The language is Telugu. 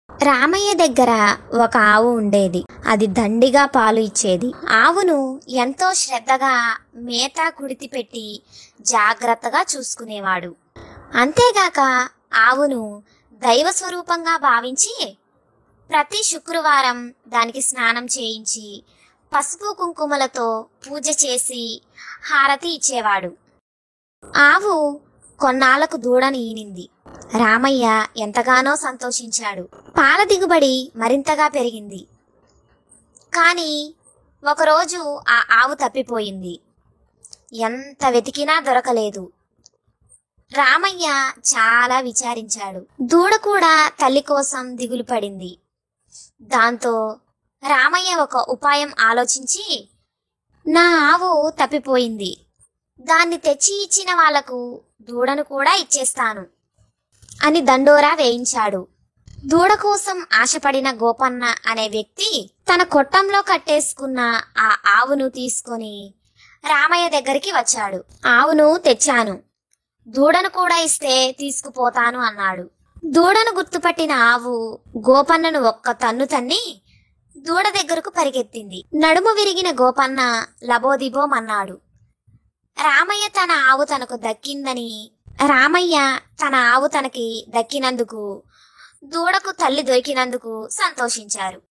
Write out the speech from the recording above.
రామయ్య దగ్గర ఒక ఆవు ఉండేది. అది దండిగా పాలు ఇచ్చేది. ఆవును ఎంతో శ్రద్ధగా మేత కుడితి పెట్టి జాగ్రత్తగా చూసుకునేవాడు. అంతేగాక ఆవును దైవ స్వరూపంగా భావించి ప్రతి శుక్రవారం దానికి స్నానం చేయించి పసుపు కుంకుమలతో పూజ చేసి హారతి ఇచ్చేవాడు. ఆవు కొన్నాళ్లకు దూడను ఈనింది. రామయ్య ఎంతగానో సంతోషించాడు. పాల దిగుబడి మరింతగా పెరిగింది. కానీ ఒకరోజు ఆ ఆవు తప్పిపోయింది. ఎంత వెతికినా దొరకలేదు. రామయ్య చాలా విచారించాడు. దూడ కూడా తల్లి కోసం దిగులు పడింది. దాంతో రామయ్య ఒక ఉపాయం ఆలోచించి, నా ఆవు తప్పిపోయింది, దాన్ని తెచ్చి ఇచ్చిన వాళ్లకు దూడను కూడా ఇచ్చేస్తాను అని దండోరా వేయించాడు. దూడ కోసం ఆశపడిన గోపన్న అనే వ్యక్తి తన కొట్టంలో కట్టేసుకున్న ఆ ఆవును తీసుకొని రామయ్య దగ్గరికి వచ్చాడు. ఆవును తెచ్చాను, దూడను కూడా ఇస్తే తీసుకుపోతాను అన్నాడు. దూడను గుర్తుపట్టిన ఆవు గోపన్నను ఒక్క తన్ను తన్ని దూడ దగ్గరకు పరిగెత్తింది. నడుము విరిగిన గోపన్న లబోదిబోమన్నాడు. రామయ్య తన ఆవు తనకి దక్కినందుకు, దూడకు తల్లి దొరికినందుకు సంతోషించారు.